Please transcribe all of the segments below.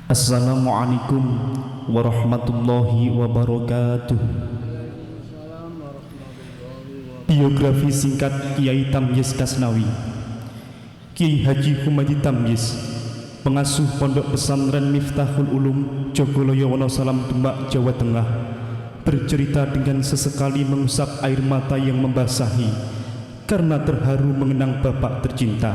Assalamualaikum warahmatullahi wabarakatuh. Biografi singkat Kiai Tamyiz Kasnawi. Kiai Haji Humadi Tamyiz, pengasuh Pondok Pesantren Miftahul Ulum, Jogoloyo Wonosalam, Demak, Jawa Tengah, bercerita dengan sesekali mengusap air mata yang membasahi karena terharu mengenang bapak tercinta.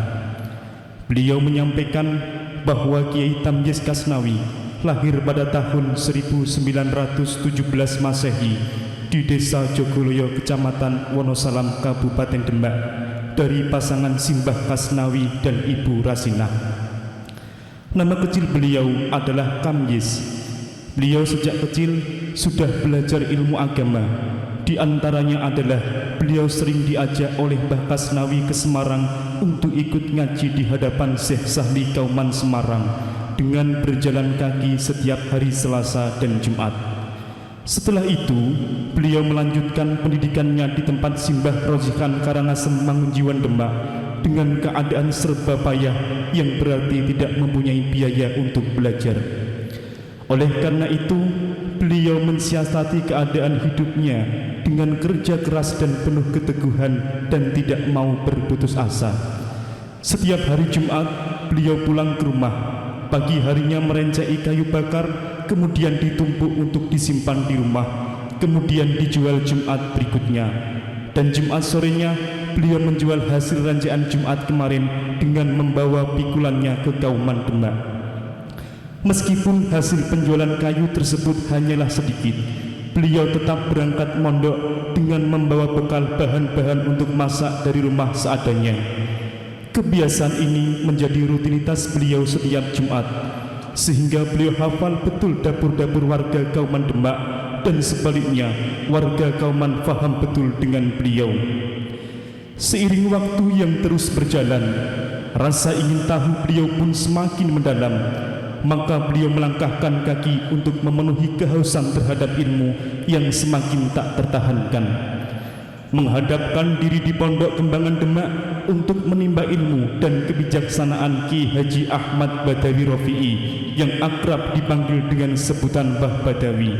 Beliau menyampaikan bahwa Kiai Tamyiz Kasnawi lahir pada tahun 1917 Masehi di Desa Jogoloyo, Kecamatan Wonosalam, Kabupaten Demak, dari pasangan Simbah Kasnawi dan Ibu Rasinah. Nama kecil beliau adalah Tamyiz. Beliau sejak kecil sudah belajar ilmu agama. Di antaranya adalah beliau sering diajak oleh Mbah Kasnawi ke Semarang untuk ikut ngaji di hadapan Syekh Sahli Kauman Semarang dengan berjalan kaki setiap hari Selasa dan Jumat. Setelah itu, beliau melanjutkan pendidikannya di tempat Simbah Rozikan Karangasem, Mangunjiwan, Demak dengan keadaan serba payah yang berarti tidak mempunyai biaya untuk belajar. Oleh karena itu, beliau mensiasati keadaan hidupnya dengan kerja keras dan penuh keteguhan dan tidak mau berputus asa. Setiap hari Jumat, beliau pulang ke rumah. Pagi harinya merencai kayu bakar, kemudian ditumpuk untuk disimpan di rumah, kemudian dijual Jumat berikutnya. Dan Jumat sorenya, beliau menjual hasil rancaan Jumat kemarin dengan membawa pikulannya ke Kauman Demak. Meskipun hasil penjualan kayu tersebut hanyalah sedikit, beliau tetap berangkat mondok dengan membawa bekal bahan-bahan untuk masak dari rumah seadanya. Kebiasaan ini menjadi rutinitas beliau setiap Jumat, sehingga beliau hafal betul dapur-dapur warga Kauman Demak, dan sebaliknya warga Kauman faham betul dengan beliau. Seiring waktu yang terus berjalan, rasa ingin tahu beliau pun semakin mendalam. Maka beliau melangkahkan kaki untuk memenuhi kehausan terhadap ilmu yang semakin tak tertahankan. Menghadapkan diri di Pondok Kembangan Demak untuk menimba ilmu dan kebijaksanaan Ki Haji Ahmad Badawi Rofi'i yang akrab dipanggil dengan sebutan Mbah Badawi.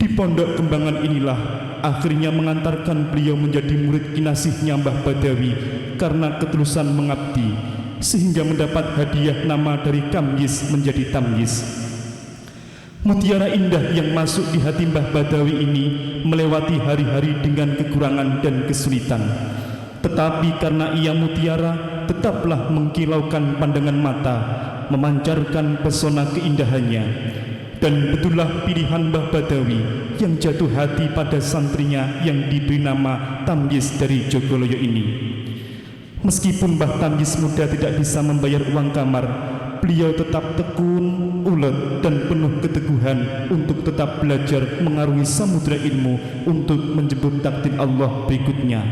Di Pondok Kembangan inilah akhirnya mengantarkan beliau menjadi murid kinasihnya Mbah Badawi karena ketulusan mengabdi, sehingga mendapat hadiah nama dari Tamyiz menjadi Tamyiz. Mutiara indah yang masuk di hati Mbah Badawi ini melewati hari-hari dengan kekurangan dan kesulitan. Tetapi karena ia mutiara, tetaplah mengkilaukan pandangan mata, memancarkan pesona keindahannya. Dan betullah pilihan Mbah Badawi yang jatuh hati pada santrinya yang diberi nama Tamyiz dari Jogoloyo ini. Meskipun Mbah Tamyiz muda tidak bisa membayar uang kamar, beliau tetap tekun, ulet, dan penuh keteguhan untuk tetap belajar mengarungi samudera ilmu untuk menjemput takdir Allah berikutnya.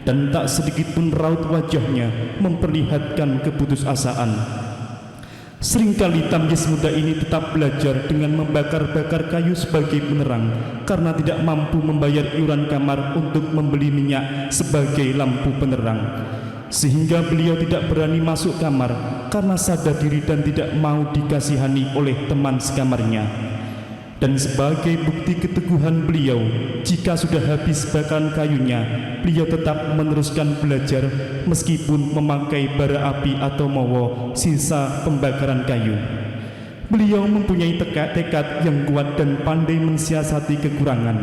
Dan tak sedikit pun raut wajahnya memperlihatkan keputusasaan. Seringkali Tamyiz muda ini tetap belajar dengan membakar-bakar kayu sebagai penerang karena tidak mampu membayar iuran kamar untuk membeli minyak sebagai lampu penerang. Sehingga beliau tidak berani masuk kamar karena sadar diri dan tidak mau dikasihani oleh teman sekamarnya. Dan sebagai bukti keteguhan beliau, jika sudah habis bakaran kayunya, beliau tetap meneruskan belajar meskipun memakai bara api atau mowo, sisa pembakaran kayu. Beliau mempunyai tekad yang kuat dan pandai mensiasati kekurangan,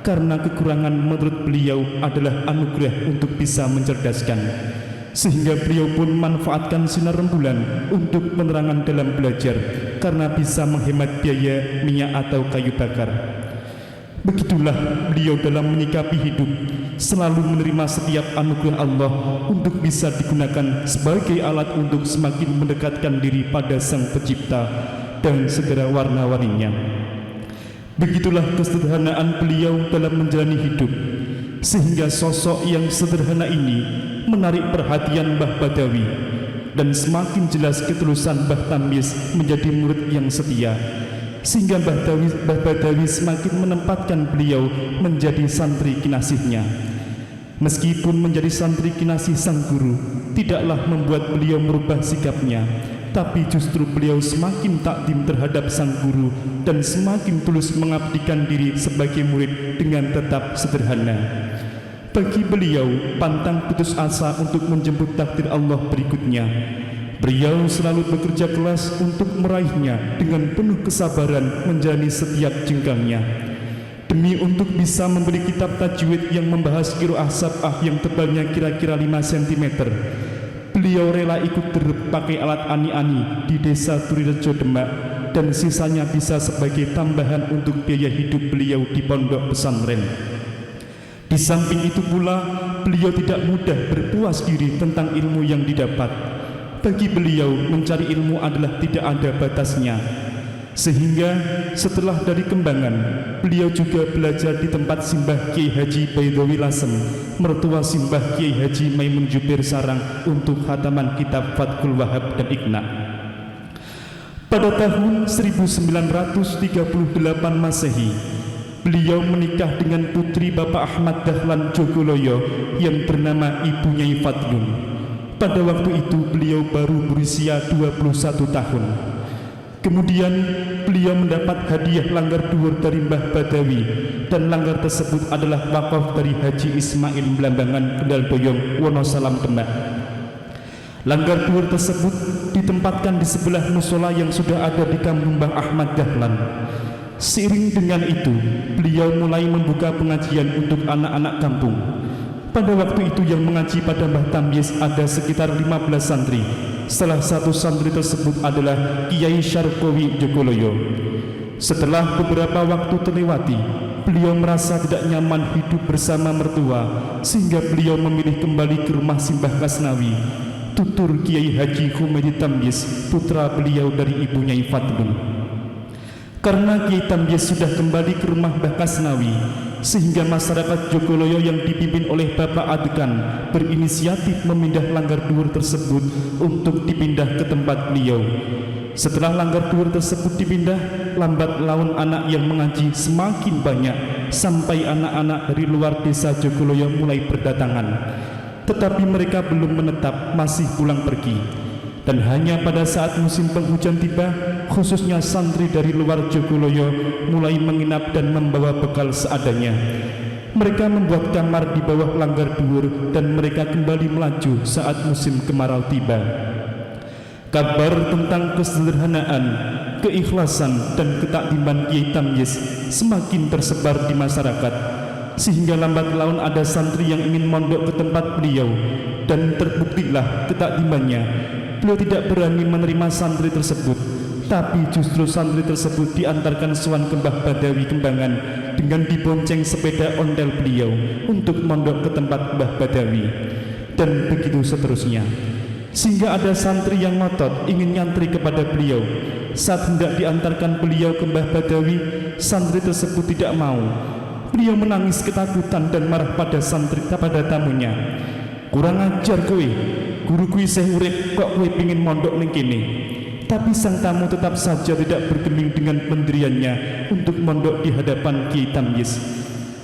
karena kekurangan menurut beliau adalah anugerah untuk bisa mencerdaskan. Sehingga beliau pun manfaatkan sinar rembulan untuk penerangan dalam belajar, karena bisa menghemat biaya minyak atau kayu bakar. Begitulah beliau dalam menyikapi hidup, selalu menerima setiap anugerah Allah untuk bisa digunakan sebagai alat untuk semakin mendekatkan diri pada Sang Pencipta dan segera warna-warninya. Begitulah kesederhanaan beliau dalam menjalani hidup, sehingga sosok yang sederhana ini menarik perhatian Mbah Badawi, dan semakin jelas ketulusan Mbah Tamyiz menjadi murid yang setia, sehingga Mbah Badawi semakin menempatkan beliau menjadi santri kinasihnya. Meskipun menjadi santri kinasih sang guru tidaklah membuat beliau merubah sikapnya, tapi justru beliau semakin takdim terhadap sang guru dan semakin tulus mengabdikan diri sebagai murid dengan tetap sederhana. Bagi beliau, pantang putus asa untuk menjemput takdir Allah berikutnya. Beliau selalu bekerja keras untuk meraihnya dengan penuh kesabaran menjalani setiap jenggangnya. Demi untuk bisa membeli kitab tajwid yang membahas qiraah sab'ah yang tebalnya kira-kira 5 cm, beliau rela ikut derep pakai alat ani-ani di desa Turirejo Demak, dan sisanya bisa sebagai tambahan untuk biaya hidup beliau di pondok pesantren. Di samping itu pula, beliau tidak mudah berpuas diri tentang ilmu yang didapat. Bagi beliau, mencari ilmu adalah tidak ada batasnya. Sehingga setelah dari Kembangan, beliau juga belajar di tempat Simbah Kiai Haji Baidowi Lasem, mertua Simbah Kiai Haji Maimun Jubir Sarang untuk khataman kitab Fathul Wahab dan Iqna. Pada tahun 1938 Masehi, beliau menikah dengan putri Bapak Ahmad Dahlan Jogoloyo yang bernama Ibu Nyai Fadlun. Pada waktu itu beliau baru berusia 21 tahun. Kemudian beliau mendapat hadiah langgar dhuwur dari Mbah Badawi, dan langgar tersebut adalah wakaf dari Haji Ismail Blambangan Kendal Doyong Wonosalam Demak. Langgar dhuwur tersebut ditempatkan di sebelah musola yang sudah ada di kampung Mbah Ahmad Dahlan. Seiring dengan itu, beliau mulai membuka pengajian untuk anak-anak kampung. Pada waktu itu yang mengaji pada Mbah Tamyiz ada sekitar 15 santri. Salah satu santri tersebut adalah Kiai Syarkowi Jogoloyo. Setelah beberapa waktu terlewati, beliau merasa tidak nyaman hidup bersama mertua, sehingga beliau memilih kembali ke rumah Simbah Kasnawi, tutur Kiai Haji Humaydi Tamyiz, putra beliau dari Ibu Nyai Fadlun. Karena Kiai Tamyiz sudah kembali ke rumah Mbah Kasnawi, sehingga masyarakat Jogoloyo yang dipimpin oleh Bapak Adegan berinisiatif memindah langgar dhuwur tersebut untuk dipindah ke tempat beliau. Setelah langgar dhuwur tersebut dipindah, lambat laun anak yang mengaji semakin banyak, sampai anak-anak dari luar desa Jogoloyo mulai berdatangan. Tetapi mereka belum menetap, masih pulang pergi. Dan hanya pada saat musim penghujan tiba, khususnya santri dari luar Jogoloyo mulai menginap dan membawa bekal seadanya. Mereka membuat kamar di bawah langgar dhuwur dan mereka kembali melaju saat musim kemarau tiba. Kabar tentang kesederhanaan, keikhlasan dan ketakdiman Kiai Tamyiz semakin tersebar di masyarakat, sehingga lambat laun ada santri yang ingin mondok ke tempat beliau, dan terbuktilah ketakdimannya. Beliau tidak berani menerima santri tersebut, tapi justru santri tersebut diantarkan sowan ke Mbah Badawi Kembangan dengan dibonceng sepeda ontel beliau untuk mondok ke tempat Mbah Badawi, dan begitu seterusnya. Sehingga ada santri yang ngotot ingin nyantri kepada beliau. Saat hendak diantarkan beliau ke Mbah Badawi, santri tersebut tidak mau. Beliau menangis ketakutan dan marah pada tamunya. "Kurang ajar kowe, guru kuwi isih urip kok kowe pengin mondok ning kene." Tapi sang tamu tetap saja tidak bergeming dengan pendiriannya untuk mondok di hadapan Kiai Tamyiz.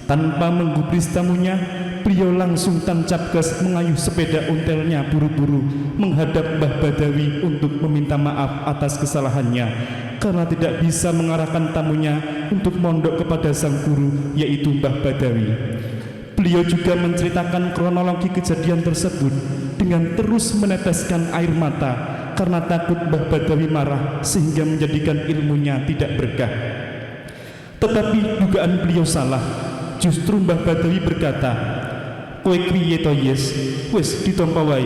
Tanpa menggubris tamunya, beliau langsung tancap gas mengayuh sepeda ontelnya buru-buru menghadap Mbah Badawi untuk meminta maaf atas kesalahannya karena tidak bisa mengarahkan tamunya untuk mondok kepada sang guru, yaitu Mbah Badawi. Beliau juga menceritakan kronologi kejadian tersebut dengan terus meneteskan air mata karena takut Mbah Badawi marah sehingga menjadikan ilmunya tidak berkah. Tetapi dugaan beliau salah. Justru Mbah Badawi berkata, "Kowe kriye to Yes, wis ditampa wae."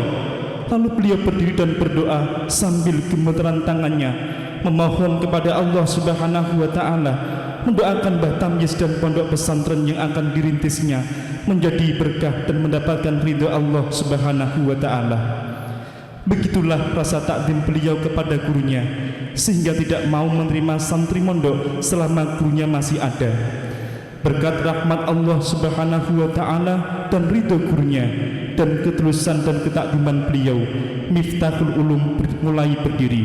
Lalu beliau berdiri dan berdoa sambil gemeteran tangannya, memohon kepada Allah Subhanahu wa taala, mendoakan Mbah Tamyiz dan pondok pesantren yang akan dirintisnya menjadi berkah dan mendapatkan ridha Allah Subhanahu wa taala. Begitulah rasa takdim beliau kepada gurunya, sehingga tidak mau menerima santri mondok selama gurunya masih ada. Berkat rahmat Allah Subhanahu wa taala dan ridho gurunya dan ketulusan dan ketakdiman beliau, Miftahul Ulum mulai berdiri.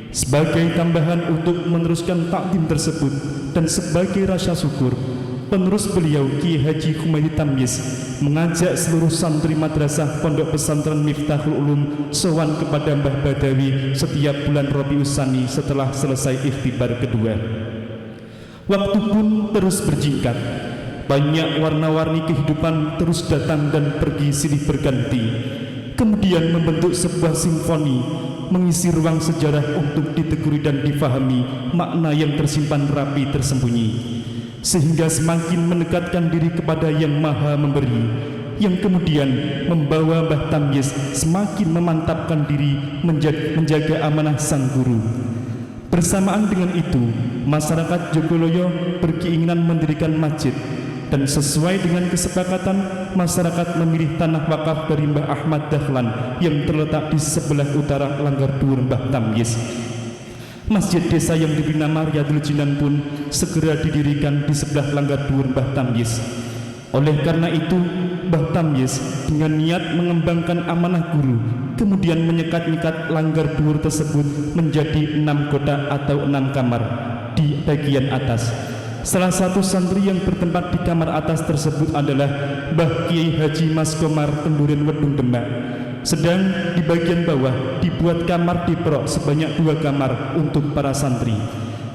Sebagai tambahan untuk meneruskan takdim tersebut dan sebagai rasa syukur, penerus beliau Kiai Haji Humaydi Tamyiz mengajak seluruh santri madrasah Pondok Pesantren Miftahul Ulum sowan kepada Mbah Badawi setiap bulan Rabiul Tsani setelah selesai ikhtibar kedua. Waktu pun terus berjingkat. Banyak warna-warni kehidupan terus datang dan pergi silih berganti. Kemudian membentuk sebuah simfoni, mengisi ruang sejarah untuk diteguri dan difahami makna yang tersimpan rapi tersembunyi, sehingga semakin mendekatkan diri kepada Yang Maha Memberi, yang kemudian membawa Mbah Tamyiz semakin memantapkan diri menjaga amanah sang guru. Bersamaan dengan itu, masyarakat Jogoloyo berkeinginan mendirikan masjid, dan sesuai dengan kesepakatan, masyarakat memilih tanah wakaf dari Mbah Ahmad Dahlan yang terletak di sebelah utara Langgar Dhuwur Mbah Tamyiz. Masjid desa yang diberi nama Riyadul Jinan pun segera didirikan di sebelah Langgar Dhuwur Mbah Tamyiz. Oleh karena itu, Mbah Tamyiz dengan niat mengembangkan amanah guru, kemudian menyekat-nyekat Langgar Dhuwur tersebut menjadi 6 kotak atau 6 kamar di bagian atas. Salah satu santri yang bertempat di kamar atas tersebut adalah Mbah Kiai Haji Mas Komar Kenduren Wedung Demak. Sedang di bagian bawah dibuat kamar diprok sebanyak 2 kamar untuk para santri.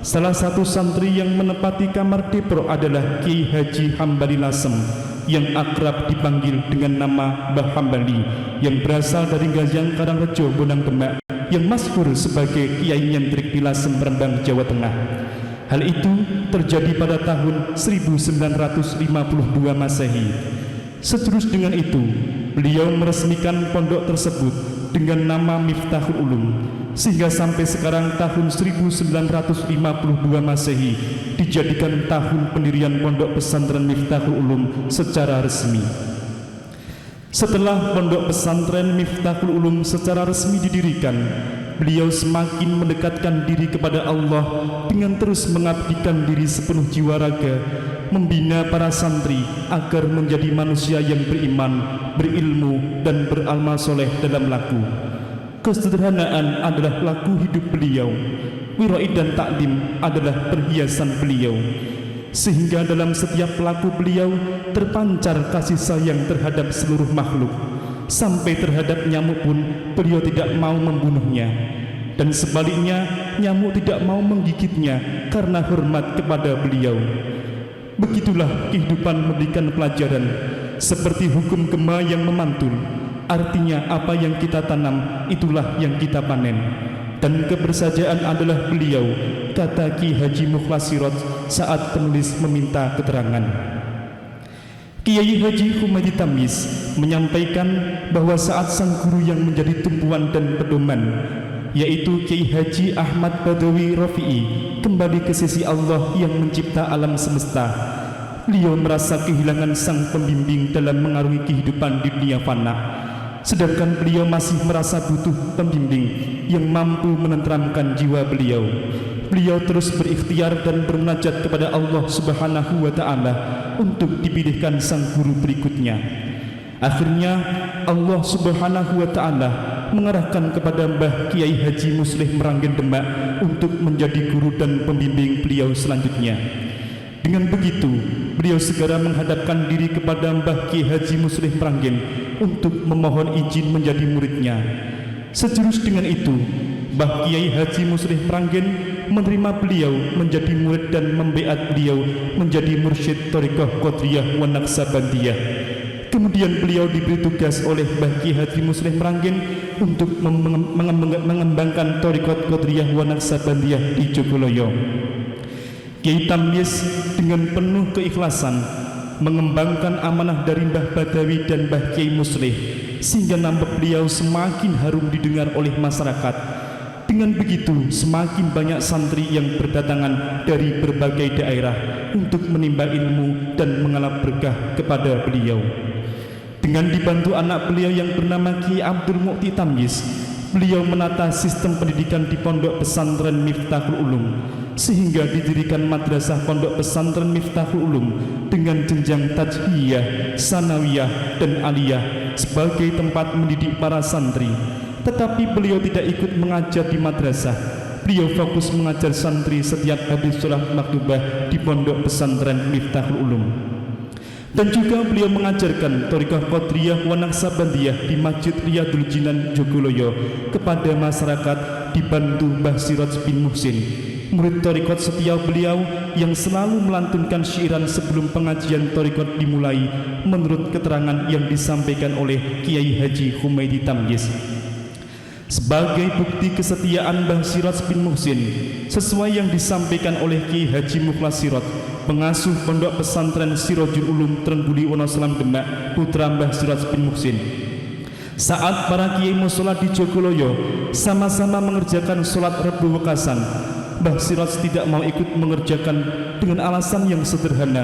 Salah satu santri yang menempati kamar diprok adalah Kiai Haji Hambali Lasem yang akrab dipanggil dengan nama Mbah Hambali, yang berasal dari Gajang Karangrejo Bonang Demak, yang masyhur sebagai Kiai Nyentrik di Lasem Rembang, Jawa Tengah. Hal itu terjadi pada tahun 1952 Masehi. Seterus dengan itu, beliau meresmikan pondok tersebut dengan nama Miftahul Ulum, sehingga sampai sekarang tahun 1952 Masehi dijadikan tahun pendirian Pondok Pesantren Miftahul Ulum secara resmi. Setelah Pondok Pesantren Miftahul Ulum secara resmi didirikan, beliau semakin mendekatkan diri kepada Allah dengan terus mengabdikan diri sepenuh jiwa raga, membina para santri agar menjadi manusia yang beriman, berilmu, dan beramal soleh dalam laku. Kesederhanaan adalah laku hidup beliau. Wirai dan taklim adalah perhiasan beliau. Sehingga dalam setiap laku beliau terpancar kasih sayang terhadap seluruh makhluk. Sampai terhadap nyamuk pun beliau tidak mau membunuhnya, dan sebaliknya nyamuk tidak mau menggigitnya karena hormat kepada beliau. Begitulah kehidupan memberikan pelajaran, seperti hukum gema yang memantul. Artinya apa yang kita tanam itulah yang kita panen. Dan kebersajaan adalah beliau, kata Ki Haji Mukhlas Sirot saat penulis meminta keterangan. Kiai Haji Humaydi Tamyiz menyampaikan bahwa saat sang guru yang menjadi tumpuan dan pedoman, yaitu Kiai Haji Ahmad Badawi Rafi'i, kembali ke sisi Allah yang mencipta alam semesta, beliau merasa kehilangan sang pembimbing dalam mengarungi kehidupan di dunia fana. Sedangkan beliau masih merasa butuh pembimbing yang mampu menenteramkan jiwa beliau. Beliau terus berikhtiar dan bermunajat kepada Allah Subhanahu wa Ta'ala untuk dipilihkan sang guru berikutnya. Akhirnya Allah Subhanahu wa Ta'ala mengarahkan kepada Mbah Kiai Haji Muslih Meranggen Demak untuk menjadi guru dan pembimbing beliau selanjutnya. Dengan begitu, beliau segera menghadapkan diri kepada Mbah Kiai Haji Muslih Meranggen untuk memohon izin menjadi muridnya. Sejurus dengan itu, Mbah Kiai Haji Muslih Meranggen menerima beliau menjadi murid dan membeat beliau menjadi mursyid Thariqah Qadiriyah wa Naqsabandiyah. Kemudian beliau diberi tugas oleh Mbah Kiai Haji Muslih Meranggen untuk mengembangkan Thariqah Qadiriyah wa Naqsabandiyah di Jogoloyo. Kiai Tamyiz dengan penuh keikhlasan mengembangkan amanah dari Mbah Badawi dan Mbah Kiai Muslih, sehingga nama beliau semakin harum didengar oleh masyarakat. Dengan begitu, semakin banyak santri yang berdatangan dari berbagai daerah untuk menimba ilmu dan mengalap berkah kepada beliau. Dengan dibantu anak beliau yang bernama Kiai Abdul Mu'ti Tamyiz, beliau menata sistem pendidikan di Pondok Pesantren Miftahul Ulum, sehingga didirikan Madrasah Pondok Pesantren Miftahul Ulum dengan jenjang tajhiyah, sanawiyah, dan aliyah sebagai tempat mendidik para santri. Tetapi beliau tidak ikut mengajar di madrasah. beliau fokus mengajar santri setiap habis sholat maktubah di pondok pesantren Miftahul Ulum. Dan juga beliau mengajarkan Thariqah Qadiriyah wa Naqsabandiyah di Masjid Riyadul Jinan Jogoloyo kepada masyarakat dibantu Mbah Siraj bin Muhsin, murid thariqat setia beliau yang selalu melantunkan syairan sebelum pengajian thariqat dimulai menurut keterangan yang disampaikan oleh Kiai Haji Humaydi Tamyiz. Sebagai bukti kesetiaan Mbah Siraj bin Muhsin, sesuai yang disampaikan oleh Kiai Haji Mukhlas Siraj, pengasuh pondok pesantren Sirajul Ulum Trenggalek Wonosalam Demak, putra Mbah Siraj bin Muhsin. Saat para kiai mushola di Jogoloyo sama-sama mengerjakan sholat Rebu Wekasan, Mbah Siraj tidak mau ikut mengerjakan dengan alasan yang sederhana,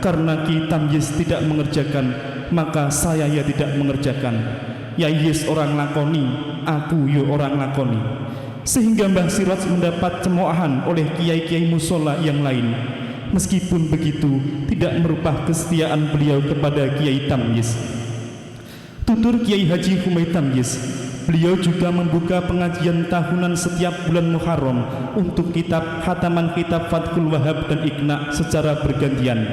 karena Kiai Tamyiz tidak mengerjakan, maka saya ya tidak mengerjakan. Ya yes orang lakoni, aku yo orang lakoni. Sehingga Mbah Siraj mendapat cemoohan oleh kiai-kiai musola yang lain. Meskipun begitu, tidak merubah kesetiaan beliau kepada Kiai Tamyiz. Tutur Kiai Haji Humaydi Tamyiz, beliau juga membuka pengajian tahunan setiap bulan Muharram untuk khataman kitab Fathul Wahhab dan Iqna secara bergantian.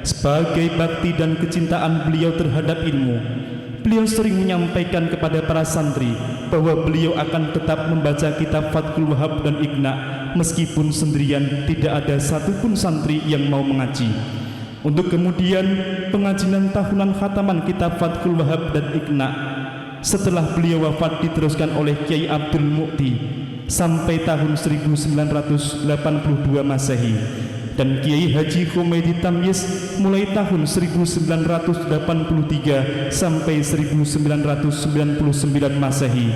Sebagai bakti dan kecintaan beliau terhadap ilmu, beliau sering menyampaikan kepada para santri bahwa beliau akan tetap membaca kitab Fathul Wahhab dan Iqna meskipun sendirian, tidak ada satupun santri yang mau mengaji. Untuk kemudian pengajian tahunan khataman kitab Fathul Wahhab dan Iqna setelah beliau wafat diteruskan oleh Kiai Abdul Mukti sampai tahun 1982 Masehi, dan Kiai Haji Humaydi Tamyiz mulai tahun 1983 sampai 1999 Masehi.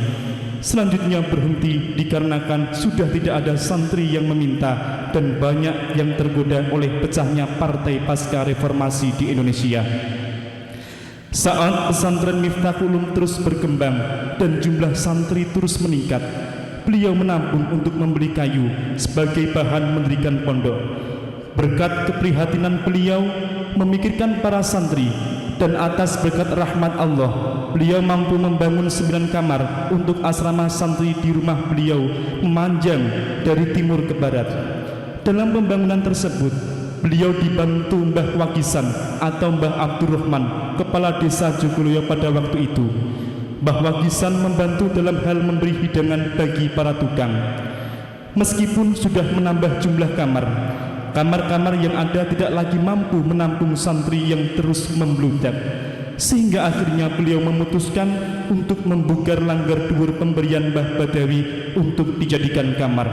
Selanjutnya berhenti dikarenakan sudah tidak ada santri yang meminta dan banyak yang tergoda oleh pecahnya partai pasca reformasi di Indonesia. Saat pesantren Miftahul Ulum terus berkembang dan jumlah santri terus meningkat, beliau menabung untuk membeli kayu sebagai bahan mendirikan pondok. Berkat keprihatinan beliau memikirkan para santri, dan atas berkat rahmat Allah, beliau mampu membangun 9 kamar untuk asrama santri di rumah beliau memanjang dari timur ke barat. Dalam pembangunan tersebut, beliau dibantu Mbah Wagisan atau Mbah Abdurrahman, kepala desa Jogoloyo pada waktu itu. Mbah Wagisan membantu dalam hal memberi hidangan bagi para tukang. Meskipun sudah menambah jumlah kamar-kamar yang ada tidak lagi mampu menampung santri yang terus membludak, sehingga akhirnya beliau memutuskan untuk membugar langgar dhuwur pemberian Mbah Badawi untuk dijadikan kamar.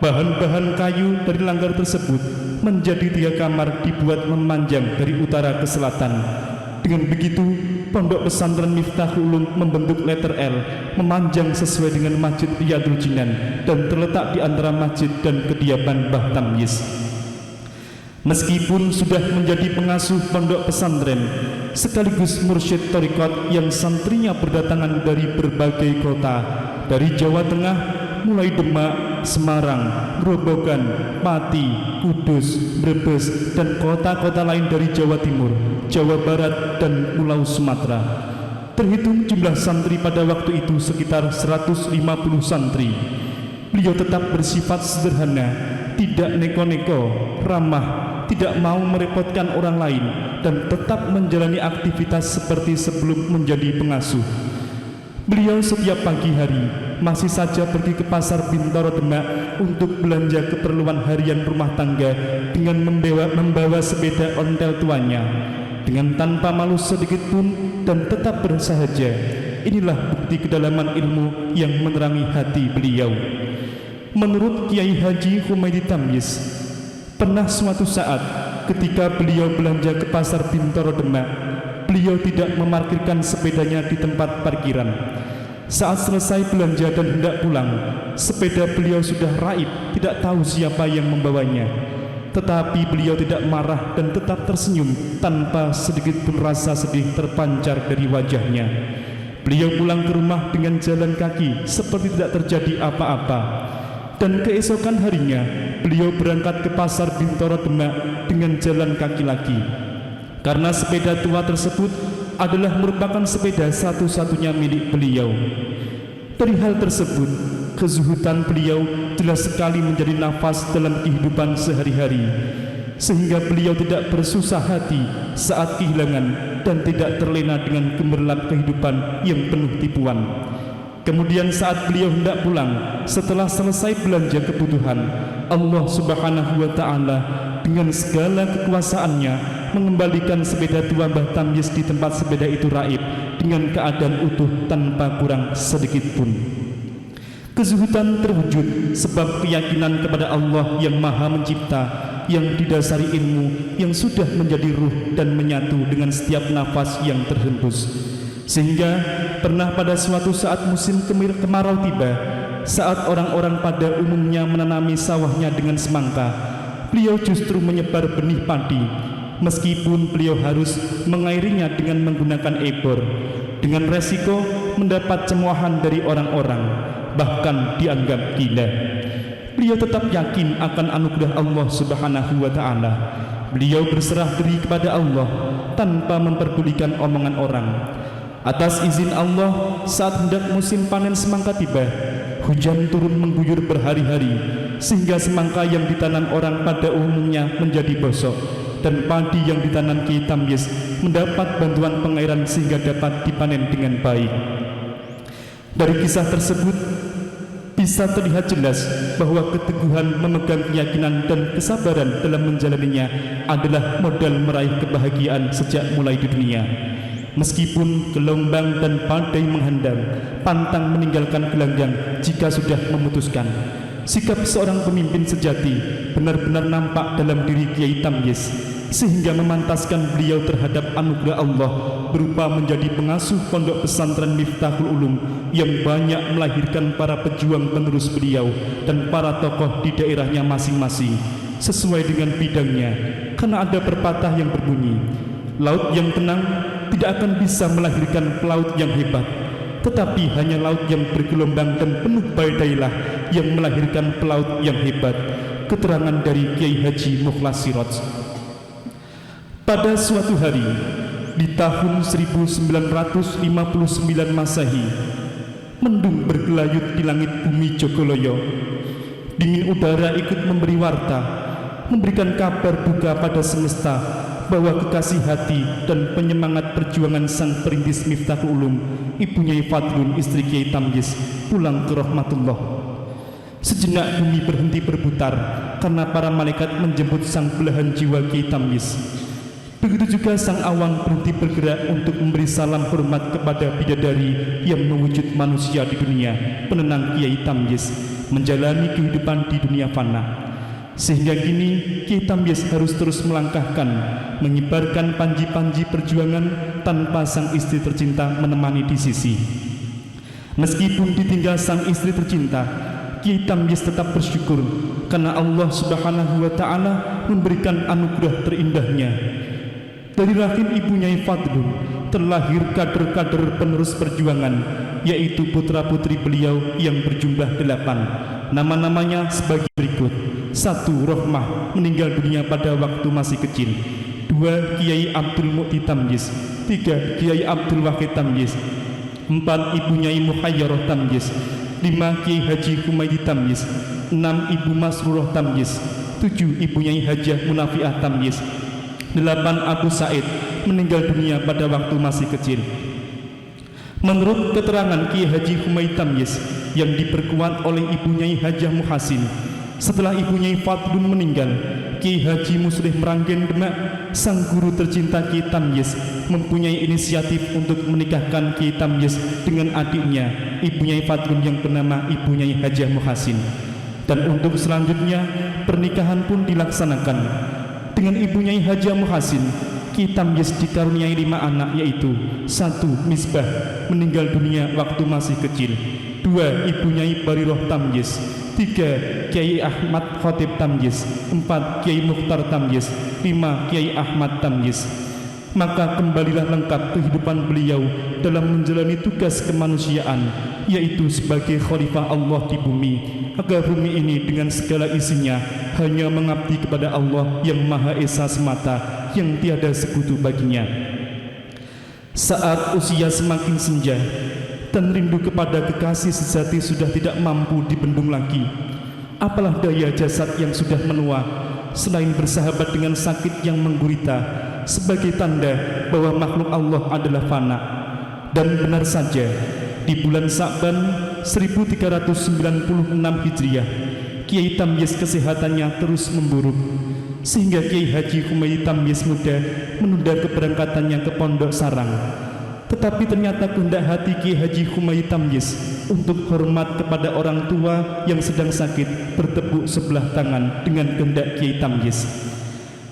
Bahan-bahan kayu dari langgar tersebut menjadi 3 kamar dibuat memanjang dari utara ke selatan. Dengan begitu, pondok pesantren Miftahul Ulum membentuk letter L, memanjang sesuai dengan Masjid Riyadul Jinan dan terletak di antara masjid dan kediaman Mbah Tamyiz. Meskipun sudah menjadi pengasuh pondok pesantren sekaligus mursyid thariqat yang santrinya berdatangan dari berbagai kota, dari Jawa Tengah mulai Demak, Semarang, Grobogan, Pati, Kudus, Brebes, dan kota-kota lain dari Jawa Timur, Jawa Barat, dan Pulau Sumatera. Terhitung jumlah santri pada waktu itu sekitar 150 santri. Beliau tetap bersifat sederhana, tidak neko-neko, ramah, tidak mau merepotkan orang lain, dan tetap menjalani aktivitas seperti sebelum menjadi pengasuh. Beliau setiap pagi hari masih saja pergi ke pasar Bintaro Demak untuk belanja keperluan harian rumah tangga dengan membawa sepeda ontel tuanya, dengan tanpa malu sedikit pun dan tetap bersahaja. Inilah bukti kedalaman ilmu yang menerangi hati beliau. Menurut Kiai Haji Humaydi Tamyiz, pernah suatu saat ketika beliau belanja ke pasar Bintaro Demak, beliau tidak memarkirkan sepedanya di tempat parkiran. Saat selesai belanja dan hendak pulang, sepeda beliau sudah raib, tidak tahu siapa yang membawanya. Tetapi beliau tidak marah dan tetap tersenyum tanpa sedikit pun rasa sedih terpancar dari wajahnya. Beliau pulang ke rumah dengan jalan kaki seperti tidak terjadi apa-apa. Dan keesokan harinya beliau berangkat ke pasar Bintaro Demak dengan jalan kaki lagi, karena sepeda tua tersebut adalah merupakan sepeda satu-satunya milik beliau. Dari hal tersebut, kezuhudan beliau jelas sekali menjadi nafas dalam kehidupan sehari-hari, sehingga beliau tidak bersusah hati saat kehilangan dan tidak terlena dengan gemerlap kehidupan yang penuh tipuan. Kemudian saat beliau hendak pulang setelah selesai belanja kebutuhan, Allah Subhanahu wa Ta'ala dengan segala kekuasaannya mengembalikan sepeda tua Mbah Tamyiz di tempat sepeda itu raib dengan keadaan utuh tanpa kurang sedikit pun. Kezuhudan terwujud sebab keyakinan kepada Allah yang Maha Mencipta, yang didasari ilmu yang sudah menjadi ruh dan menyatu dengan setiap nafas yang terhembus. Sehingga pernah pada suatu saat musim kemarau tiba, saat orang-orang pada umumnya menanami sawahnya dengan semangka, beliau justru menyebar benih padi, meskipun beliau harus mengairinya dengan menggunakan ebor, dengan resiko mendapat cemoohan dari orang-orang, bahkan dianggap gila. Beliau tetap yakin akan anugerah Allah Subhanahu wa Ta'ala. Beliau berserah diri kepada Allah tanpa memperdulikan omongan orang. Atas izin Allah, saat hendak musim panen semangka tiba, hujan turun mengguyur berhari-hari, sehingga semangka yang ditanam orang pada umumnya menjadi bosok, dan padi yang ditanam Kiai Tamyiz mendapat bantuan pengairan sehingga dapat dipanen dengan baik. Dari kisah tersebut bisa terlihat jelas bahwa keteguhan memegang keyakinan dan kesabaran dalam menjalaninya adalah modal meraih kebahagiaan sejak mulai di dunia. Meskipun gelombang dan badai menghadang, pantang meninggalkan gelanggang jika sudah memutuskan. Sikap seorang pemimpin sejati benar-benar nampak dalam diri Kiai Tamyiz, sehingga memantaskan beliau terhadap anugerah Allah berupa menjadi pengasuh pondok pesantren Miftahul Ulum yang banyak melahirkan para pejuang penerus beliau dan para tokoh di daerahnya masing-masing sesuai dengan bidangnya. Karena ada pepatah yang berbunyi, laut yang tenang tidak akan bisa melahirkan pelaut yang hebat, tetapi hanya laut yang bergelombang dan penuh badailah yang melahirkan pelaut yang hebat. Keterangan dari Kiai Haji Mukhlas Siraj. Pada suatu hari di tahun 1959 Masehi, mendung bergelayut di langit bumi Jogoloyo. Dingin udara ikut memberi warta, memberikan kabar duka pada semesta bahwa kekasih hati dan penyemangat perjuangan sang perintis Miftahul Ulum, Ibu Nyai Fadlun istri Kiai Tamyiz, pulang ke rahmatullah. Sejenak bumi berhenti berputar karena para malaikat menjemput sang belahan jiwa Kiai Tamyiz. Begitu juga sang awang berhenti bergerak untuk memberi salam hormat kepada bidadari yang mewujud manusia di dunia, penenang Kiai Tamyiz, menjalani kehidupan di dunia fana. Sehingga kini Kiai Tamyiz harus terus melangkahkan, menyebarkan panji-panji perjuangan tanpa sang istri tercinta menemani di sisi. Meskipun ditinggal sang istri tercinta, Kiai Tamyiz tetap bersyukur karena Allah Subhanahu wa Ta'ala memberikan anugerah terindahnya. Dari rahim Ibu Nyai Fadlun terlahir kader-kader penerus perjuangan, yaitu putra-putri beliau yang berjumlah 8. Nama-namanya sebagai berikut. 1. Rohmah, meninggal dunia pada waktu masih kecil. 2. Kiai Abdul Mukti Tamyiz. 3. Kiai Abdul Wahid Tamyiz. 4. Ibu Nyai Muhayyarah Tamyiz. 5. Kiai Haji Humaydi Tamyiz. 6. Ibu Masrurah Tamyiz. 7. Ibu Nyai Hajah Munafiah Tamyiz. 8. Abu Said, meninggal dunia pada waktu masih kecil. Menurut keterangan Kiai Haji Humaydi Tamyiz yang diperkuat oleh Ibu Nyai Hajah Muhasin, setelah Ibu Nyai Fadlun meninggal, Kiai Haji Muslih Meranggen Demak, sang guru tercinta Kiai Tamyiz, mempunyai inisiatif untuk menikahkan Kiai Tamyiz dengan adiknya Ibu Nyai Fadlun yang bernama Ibu Nyai Hajah Muhasin. Dan untuk selanjutnya pernikahan pun dilaksanakan. Dengan Ibu Nyai Hajah Muhasin, Kiai Tamyiz dikaruniai 5 anak, yaitu 1. Misbah, meninggal dunia waktu masih kecil. 2. Ibu Nyai Bariroh Tamyiz. 3. Kiai Ahmad Khotib Tamyiz. 4. Kiai Mukhtar Tamyiz. 5. Kiai Ahmad Tamyiz. Maka kembalilah lengkap kehidupan beliau dalam menjalani tugas kemanusiaan, yaitu sebagai khalifah Allah di bumi, agar bumi ini dengan segala isinya hanya mengabdi kepada Allah yang Maha Esa semata, yang tiada sekutu baginya. Saat usia semakin senja, dan rindu kepada kekasih sejati sudah tidak mampu dibendung lagi. Apalah daya jasad yang sudah menua, selain bersahabat dengan sakit yang menggurita, sebagai tanda bahwa makhluk Allah adalah fana. Dan benar saja, di bulan Sa'ban 1396 Hijriah, Kiai Tamyiz kesehatannya terus memburuk, sehingga Kiai Haji Humaydi Tamyiz muda menunda keberangkatannya ke Pondok Sarang. Tetapi ternyata kehendak hati Kiai Haji Humaydi Tamyiz untuk hormat kepada orang tua yang sedang sakit bertepuk sebelah tangan dengan kehendak Kiai Tamyiz.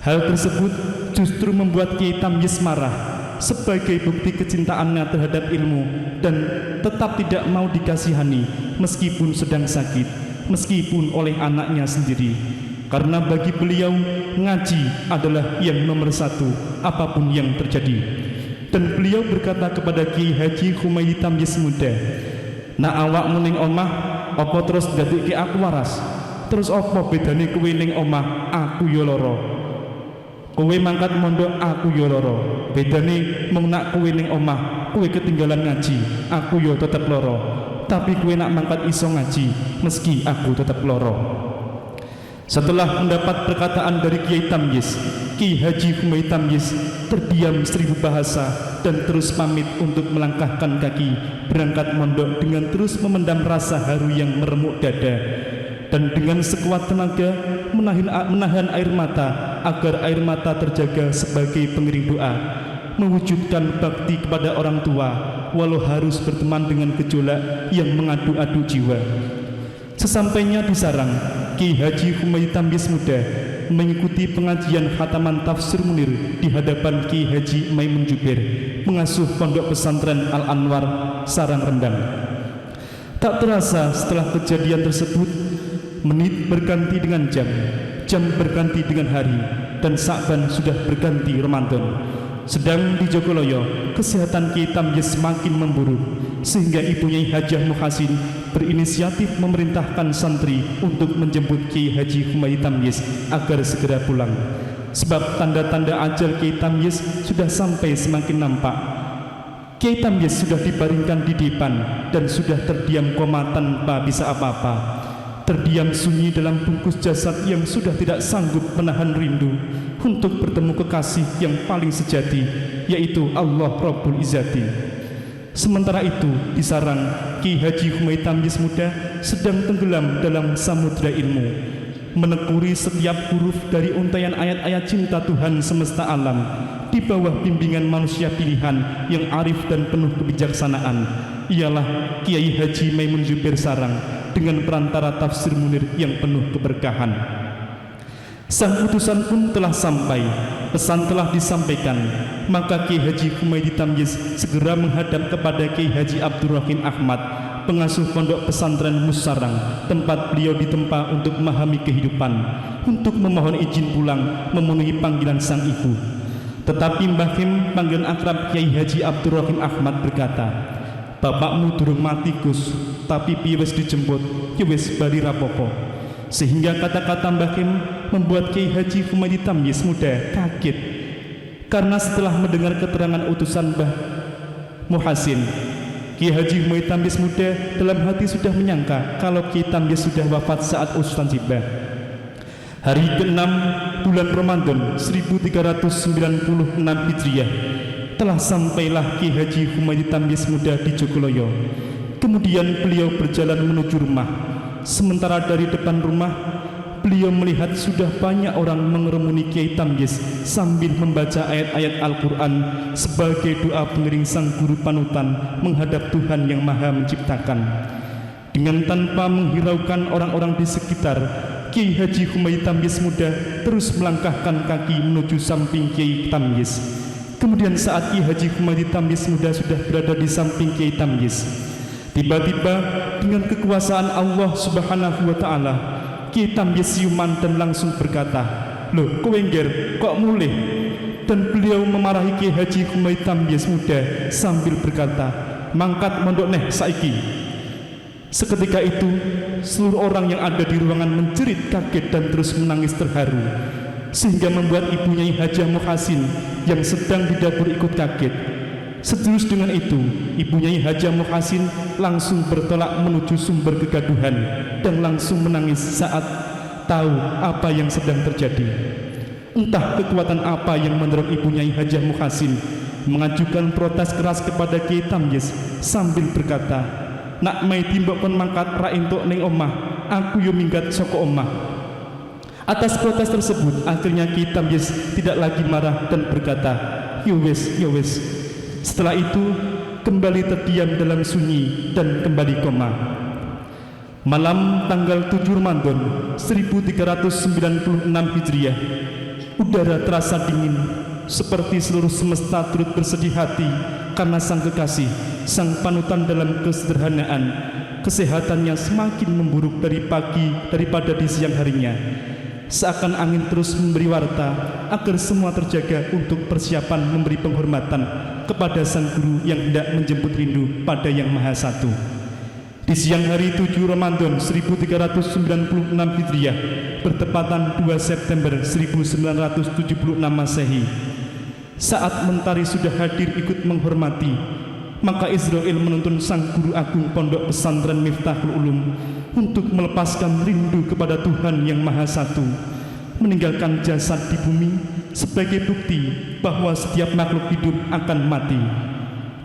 Hal tersebut justru membuat Kiai Tamyiz marah sebagai bukti kecintaannya terhadap ilmu dan tetap tidak mau dikasihani meskipun sedang sakit, meskipun oleh anaknya sendiri. Karena bagi beliau ngaji adalah yang nomor satu apapun yang terjadi. Dan beliau berkata kepada Kiai Haji Humaydi Tamyiz muda, "Nak awakmu ning omah apa terus ndadekke aku waras? Terus apa bedane kowe ning omah aku ya lara? Kowe mangkat mondok aku ya lara. Bedane mung nak kowe ning omah kowe ketinggalan ngaji, aku ya tetep lara. Tapi kowe nak mangkat iso ngaji meski aku tetep lara." Setelah mendapat perkataan dari Kiai Tamyiz, Kiai Haji Humaydi Tamyiz terdiam 1000 bahasa dan terus pamit untuk melangkahkan kaki berangkat mondok dengan terus memendam rasa haru yang meremuk dada, dan dengan sekuat tenaga menahan air mata agar air mata terjaga sebagai pengiring doa, mewujudkan bakti kepada orang tua walau harus berteman dengan gejolak yang mengadu-adu jiwa. Sesampainya di Sarang, Kiai Haji Humaydi Tamyiz muda mengikuti pengajian khataman tafsir Munir di hadapan Kiai Haji Maimun Jubir, pengasuh pondok pesantren Al-Anwar, Sarang Rendang. Tak terasa setelah kejadian tersebut, menit berganti dengan jam berganti dengan hari, dan Sa'ban sudah berganti Ramadan. Sedang di Jogoloyo, kesehatan Kiai Tamyiz semakin memburuk, sehingga ibunya Hajah Muhasin berinisiatif memerintahkan santri untuk menjemput Kiai Haji Humaydi Tamyiz agar segera pulang. Sebab tanda-tanda ajal Kiai Tamyiz sudah sampai semakin nampak. Kiai Tamyiz sudah dibaringkan di depan dan sudah terdiam koma tanpa bisa apa-apa. Terdiam sunyi dalam bungkus jasad yang sudah tidak sanggup menahan rindu untuk bertemu kekasih yang paling sejati, yaitu Allah Rabbul Izzati. Sementara itu di Sarang, Kiai Haji Humaydi Tamyiz muda sedang tenggelam dalam samudra ilmu, menekuni setiap huruf dari untaian ayat-ayat cinta Tuhan semesta alam di bawah bimbingan manusia pilihan yang arif dan penuh kebijaksanaan. Ialah Kiai Haji Maimun Jubir Sarang dengan perantara tafsir Munir yang penuh keberkahan. Sang utusan pun telah sampai, pesan telah disampaikan. Maka Kiai Haji Humaydi Tamyiz segera menghadap kepada Kiai Haji Abdurrahim Ahmad, pengasuh pondok pesantren Musarang, tempat beliau ditempa untuk memahami kehidupan, untuk memohon izin pulang memenuhi panggilan sang ibu. Tetapi Mbah Kim, panggilan akrab Kiai Haji Abdurrahim Ahmad, berkata, "Bapakmu durung mati Gus, tapi piye wis dijemput, ya wis bali rapopo." Sehingga kata-kata Mbah Kim membuat Kiai Haji Humaydi Tamyiz muda kaget, karena setelah mendengar keterangan utusan Mbah Muhasin, Kiai Haji Humaydi Tamyiz muda dalam hati sudah menyangka kalau Kiai Tamyiz sudah wafat saat utusan tiba. Hari ke-6 bulan Ramadan 1396 Hijriah telah sampailah Kiai Haji Humaydi Tamyiz muda di Jogoloyo. Kemudian beliau berjalan menuju rumah. Sementara dari depan rumah, beliau melihat sudah banyak orang mengerumuni Kiai Tamyiz sambil membaca ayat-ayat Al-Quran sebagai doa pengiring sang guru panutan menghadap Tuhan yang Maha Menciptakan. Dengan tanpa menghiraukan orang-orang di sekitar, Kiai Haji Humaydi Tamyiz muda terus melangkahkan kaki menuju samping Kiai Tamyiz. Kemudian saat Kiai Haji Humaydi Tamyiz muda sudah berada di samping Kiai Tamyiz, tiba-tiba dengan kekuasaan Allah Subhanahu wa Ta'ala, Kiai Tamyiz siuman dan langsung berkata, "Loh, kowe ngger kok mulih?" Dan beliau memarahi Kiai Haji Humaydi Tamyiz muda sambil berkata, "Mangkat mondok neh saiki." Seketika itu seluruh orang yang ada di ruangan menjerit kaget dan terus menangis terharu, sehingga membuat ibunya Hajah Muhasin yang sedang di dapur ikut kaget. Seterus dengan itu, Ibu Nyai Hajah Muhsin langsung bertolak menuju sumber kegaduhan dan langsung menangis saat tahu apa yang sedang terjadi. Entah kekuatan apa yang mendorong Ibu Nyai Hajah Muhsin mengajukan protes keras kepada Kiai Tamyiz sambil berkata, "Nak mai timbok kon mangkat ra entuk ning omah, aku yo minggat saka omah." Atas protes tersebut, akhirnya Kiai Tamyiz tidak lagi marah dan berkata, "Yo wis, yo wis." Setelah itu, kembali terdiam dalam sunyi dan kembali koma. Malam tanggal 7 Ramadan 1396 Hijriah, udara terasa dingin, seperti seluruh semesta turut bersedih hati karena sang kekasih, sang panutan dalam kesederhanaan, kesehatannya semakin memburuk daripada di siang harinya. Seakan angin terus memberi warta agar semua terjaga untuk persiapan memberi penghormatan kepada sang guru yang hendak menjemput rindu pada Yang Maha Satu. Di siang hari 7 Ramadan 1396 Hijriah, bertepatan 2 September 1976 Masehi, saat mentari sudah hadir ikut menghormati, maka Israel menuntun sang guru agung Pondok Pesantren Miftahul Ulum untuk melepaskan rindu kepada Tuhan Yang Maha Satu, meninggalkan jasad di bumi sebagai bukti bahwa setiap makhluk hidup akan mati,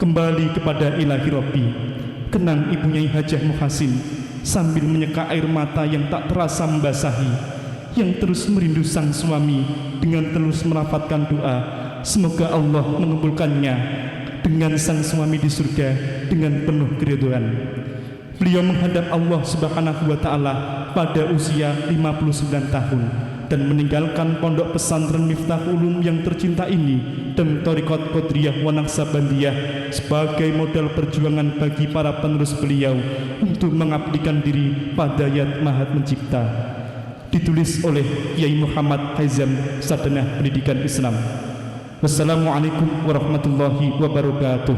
kembali kepada Ilahi Robbi. Kenang Ibu Nyai Hajah Muhsin sambil menyeka air mata yang tak terasa membasahi, yang terus merindu sang suami dengan terus melafalkan doa, semoga Allah mengabulkannya dengan sang suami di surga dengan penuh keridhaan. Beliau menghadap Allah Subhanahu wa Ta'ala pada usia 59 tahun dan meninggalkan pondok pesantren Miftahul Ulum yang tercinta ini dan Thariqat Qadiriyah wa Naqsabandiyah sebagai modal perjuangan bagi para penerus beliau untuk mengabdikan diri pada Zat Maha Pencipta. Ditulis oleh Kiai Muhammad Haizam, Sarjana Pendidikan Islam. Wassalamualaikum warahmatullahi wabarakatuh.